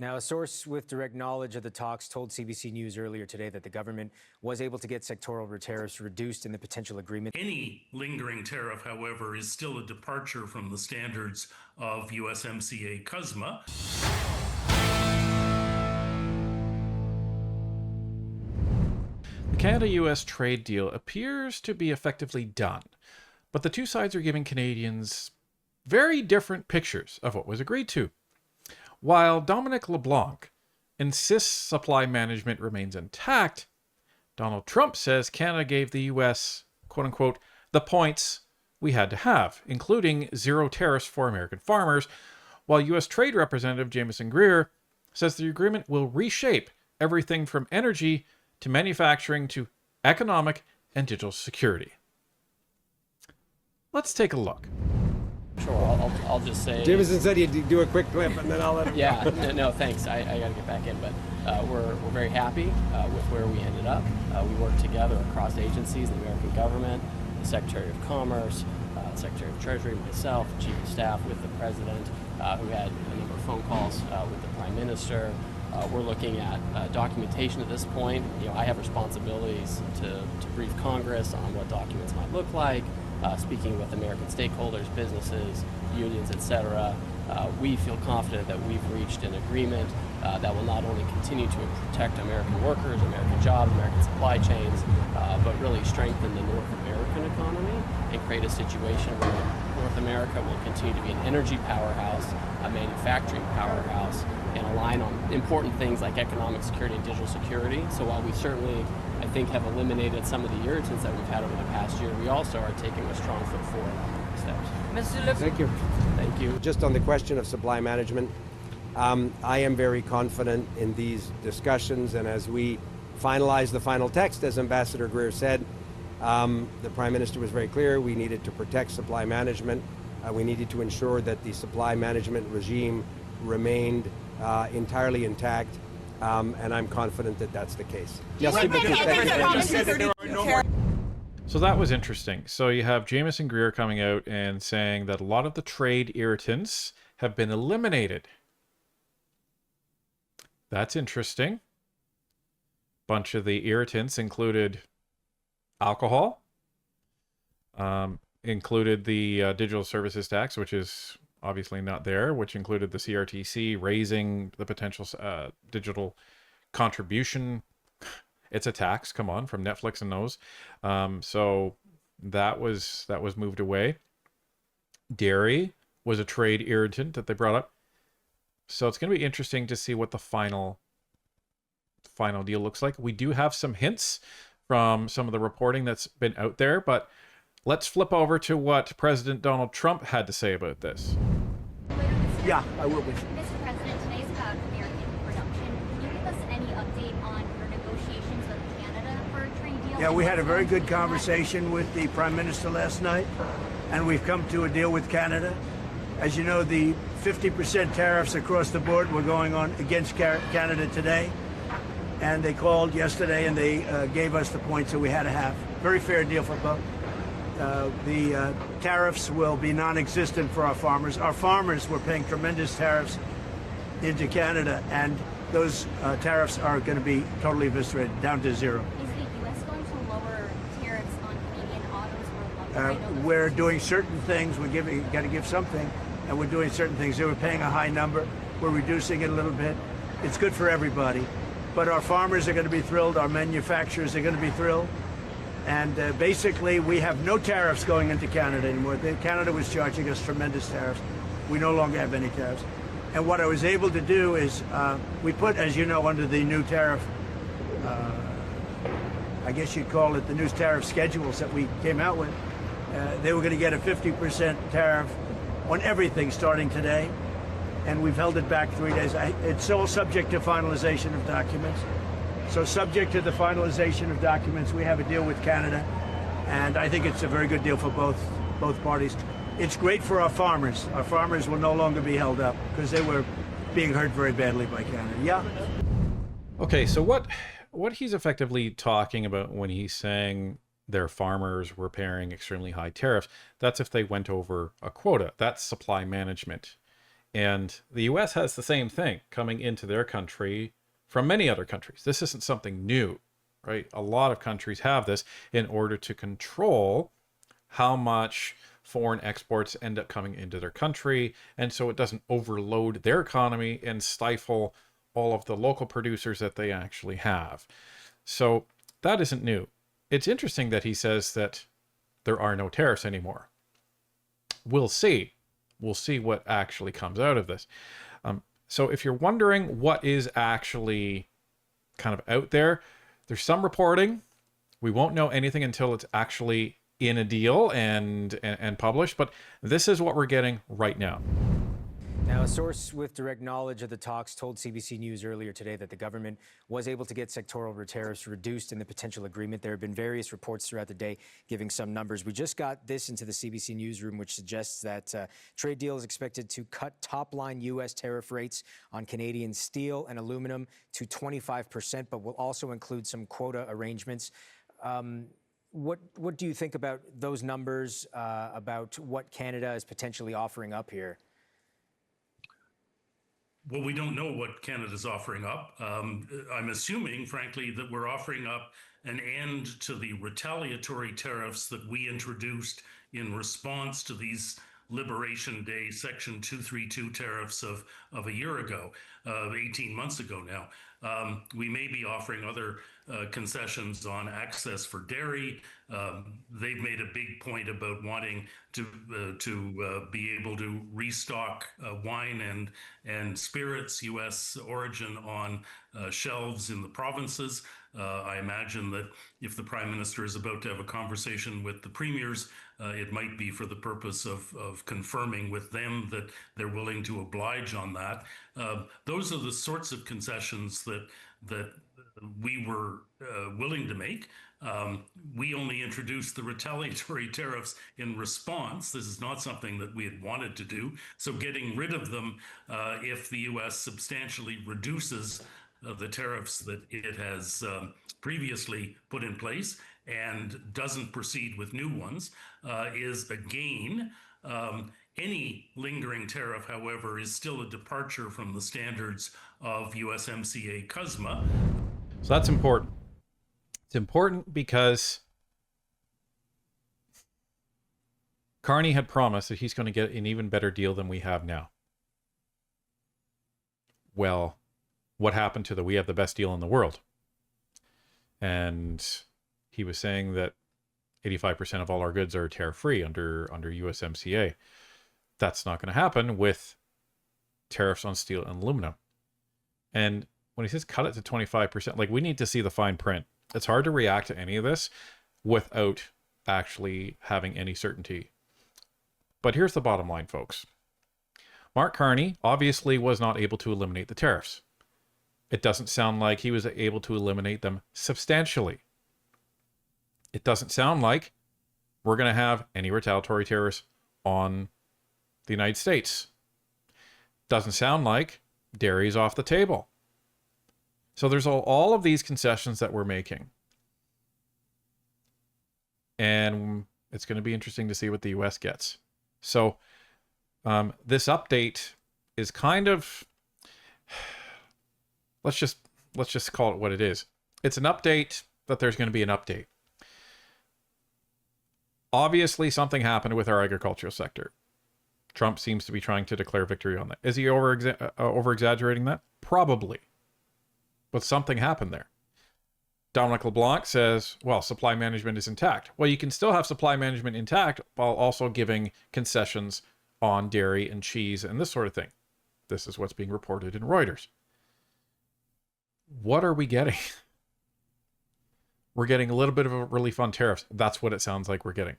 Now, a source with direct knowledge of the talks told CBC News earlier today that the government was able to get sectoral tariffs reduced in the potential agreement. Any lingering tariff, however, is still a departure from the standards of USMCA CUSMA. The Canada-US trade deal appears to be effectively done, but the two sides are giving Canadians very different pictures of what was agreed to. While Dominic LeBlanc insists supply management remains intact, Donald Trump says Canada gave the US, quote-unquote, the points we had to have, including zero tariffs for American farmers, while US Trade Representative Jamieson Greer says the agreement will reshape everything from energy to manufacturing to economic and digital security. Let's take a look. Sure, I'll just say... Jameson said he'd do a quick clip, and then I'll let him Yeah, no, thanks. I got to get back in, but we're very happy with where we ended up. We worked together across agencies, the American government, the Secretary of Commerce, Secretary of Treasury, myself, Chief of Staff with the President, who had a number of phone calls with the Prime Minister. We're looking at documentation at this point. I have responsibilities to brief Congress on what documents might look like, speaking with American stakeholders, businesses, unions, etc. We feel confident that we've reached an agreement that will not only continue to protect American workers, American jobs, American supply chains, but really strengthen the North American economy and create a situation where North America will continue to be an energy powerhouse, a manufacturing powerhouse, and align on important things like economic security and digital security. So while we certainly, I think, have eliminated some of the irritants that we've had over the past year, we also are taking a strong foot forward on these steps. Thank you. Thank you. Just on the question of supply management, I am very confident in these discussions, and as we finalize the final text, as Ambassador Greer said, the Prime Minister was very clear. We needed to protect supply management. We needed to ensure that the supply management regime remained entirely intact, and I'm confident that that's the case. So that was interesting. So you have Jamieson Greer coming out and saying that a lot of the trade irritants have been eliminated. That's interesting. Bunch of the irritants included alcohol, included the digital services tax, which is obviously not there, which included the CRTC raising the potential digital contribution. It's a tax, come on, from Netflix and those. So that was moved away. Dairy was a trade irritant that they brought up. So it's going to be interesting to see what the final deal looks like. We do have some hints from some of the reporting that's been out there, but let's flip over to what President Donald Trump had to say about this. Yeah, I will be. Mr. President, today is about American production. Can you give us any update on your negotiations with Canada for a trade deal? Yeah, we had a very good conversation with the Prime Minister last night, and we've come to a deal with Canada. As you know, the 50% tariffs across the board were going on against Canada today, and they called yesterday and they gave us the points that we had to have. Very fair deal for both. The tariffs will be non-existent for our farmers. Our farmers were paying tremendous tariffs into Canada, and those tariffs are going to be totally eviscerated, down to zero. Is the U.S. going to lower tariffs on Canadian autos or lumber? We're doing certain things. Got to give something, and we're doing certain things. They were paying a high number. We're reducing it a little bit. It's good for everybody. But our farmers are going to be thrilled. Our manufacturers are going to be thrilled. And basically, we have no tariffs going into Canada anymore. Canada was charging us tremendous tariffs. We no longer have any tariffs. And what I was able to do is we put, as you know, under the new tariff, I guess you'd call it the new tariff schedules that we came out with. They were going to get a 50% tariff on everything starting today. And we've held it back 3 days. It's all subject to finalization of documents. So subject to the finalization of documents, we have a deal with Canada, and I think it's a very good deal for both parties. It's great for our farmers. Our farmers will no longer be held up because they were being hurt very badly by Canada. Yeah. Okay, so what he's effectively talking about when he's saying their farmers were paying extremely high tariffs, that's if they went over a quota. That's supply management. And the US has the same thing coming into their country from many other countries. This isn't something new, right? A lot of countries have this in order to control how much foreign exports end up coming into their country, and so it doesn't overload their economy and stifle all of the local producers that they actually have. So that isn't new. It's interesting that he says that there are no tariffs anymore. We'll see. We'll see what actually comes out of this. So if you're wondering what is actually kind of out there, there's some reporting. We won't know anything until it's actually in a deal and published, but this is what we're getting right now. Now, a source with direct knowledge of the talks told CBC News earlier today that the government was able to get sectoral tariffs reduced in the potential agreement. There have been various reports throughout the day giving some numbers. We just got this into the CBC newsroom, which suggests that trade deal is expected to cut top-line U.S. tariff rates on Canadian steel and aluminum to 25%, but will also include some quota arrangements. What do you think about those numbers, about what Canada is potentially offering up here? Well, we don't know what Canada's offering up. I'm assuming, frankly, that we're offering up an end to the retaliatory tariffs that we introduced in response to these Liberation Day Section 232 tariffs of a year ago, 18 months ago now. We may be offering other concessions on access for dairy. They've made a big point about wanting to be able to restock wine and spirits, U.S. origin, on shelves in the provinces. I imagine that if the Prime Minister is about to have a conversation with the premiers, it might be for the purpose of confirming with them that they're willing to oblige on that. Those are the sorts of concessions that we were willing to make. We only introduced the retaliatory tariffs in response. This is not something that we had wanted to do. So getting rid of them, if the U.S. substantially reduces the tariffs that it has previously put in place and doesn't proceed with new ones, is a gain. Any lingering tariff, however, is still a departure from the standards of USMCA CUSMA. So that's important. It's important because Carney had promised that he's going to get an even better deal than we have now. Well, what happened to we have the best deal in the world? And he was saying that 85% of all our goods are tariff-free under USMCA. That's not going to happen with tariffs on steel and aluminum. And when he says cut it to 25%, like, we need to see the fine print. It's hard to react to any of this without actually having any certainty. But here's the bottom line, folks. Mark Carney obviously was not able to eliminate the tariffs. It doesn't sound like he was able to eliminate them substantially. It doesn't sound like we're going to have any retaliatory tariffs on the United States. Doesn't sound like dairy's off the table. So there's all of these concessions that we're making. And it's going to be interesting to see what the U.S. gets. So this update is kind of, let's just call it what it is. It's an update that there's going to be an update. Obviously, something happened with our agricultural sector. Trump seems to be trying to declare victory on that. Is he over-exaggerating that? Probably. But something happened there. Dominic LeBlanc says, well, supply management is intact. Well, you can still have supply management intact while also giving concessions on dairy and cheese and this sort of thing. This is what's being reported in Reuters. What are we getting? We're getting a little bit of a relief on tariffs. That's what it sounds like we're getting.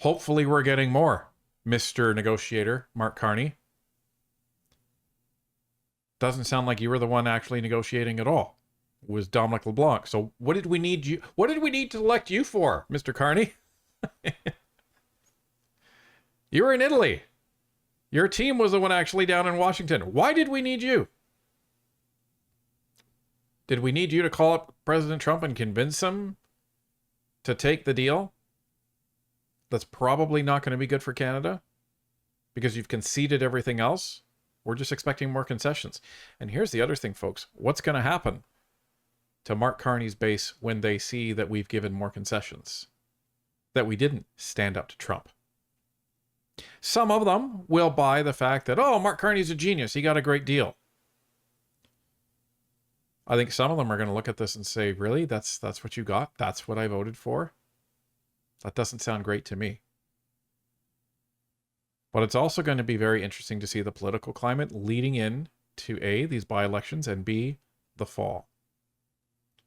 Hopefully we're getting more, Mr. Negotiator, Mark Carney. Doesn't sound like you were the one actually negotiating at all. It was Dominic LeBlanc. So what did we need to elect you for, Mr. Carney? You were in Italy. Your team was the one actually down in Washington. Why did we need you? Did we need you to call up President Trump and convince him to take the deal? That's probably not going to be good for Canada. because you've conceded everything else. We're just expecting more concessions. And here's the other thing, folks. What's going to happen to Mark Carney's base when they see that we've given more concessions, that we didn't stand up to Trump? Some of them will buy the fact that, oh, Mark Carney's a genius. He got a great deal. I think some of them are going to look at this and say, really? That's what you got? That's what I voted for? That doesn't sound great to me. But it's also going to be very interesting to see the political climate leading in to A, these by-elections, and B, the fall.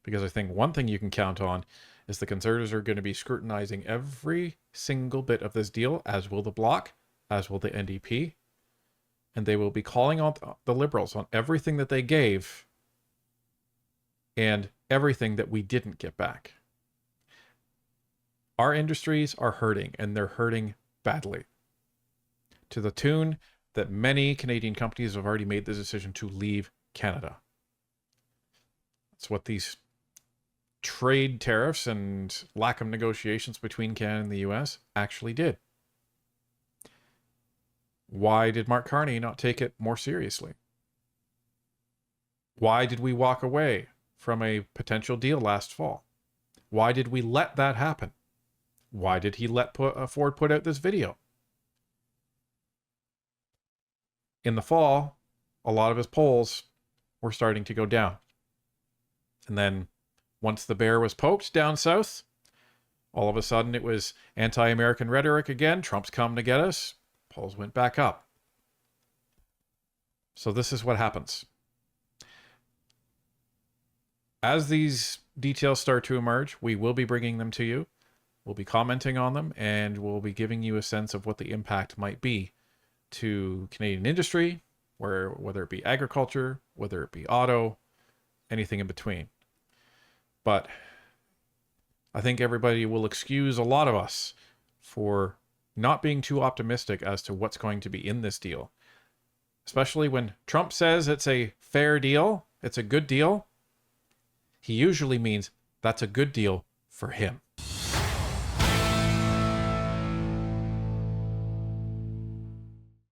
Because I think one thing you can count on is the Conservatives are going to be scrutinizing every single bit of this deal, as will the Bloc, as will the NDP. And they will be calling on the Liberals on everything that they gave and everything that we didn't get back. Our industries are hurting, and they're hurting badly, to the tune that many Canadian companies have already made the decision to leave Canada. That's what these trade tariffs and lack of negotiations between Canada and the US actually did. Why did Mark Carney not take it more seriously? Why did we walk away from a potential deal last fall? Why did we let that happen? Why did he let Ford put out this video? In the fall, a lot of his polls were starting to go down. And then once the bear was poked down south, all of a sudden it was anti-American rhetoric again. Trump's come to get us. Polls went back up. So this is what happens. As these details start to emerge, we will be bringing them to you. We'll be commenting on them, and we'll be giving you a sense of what the impact might be to Canadian industry, whether it be agriculture, whether it be auto, anything in between. But I think everybody will excuse a lot of us for not being too optimistic as to what's going to be in this deal. Especially when Trump says it's a fair deal, it's a good deal, he usually means that's a good deal for him.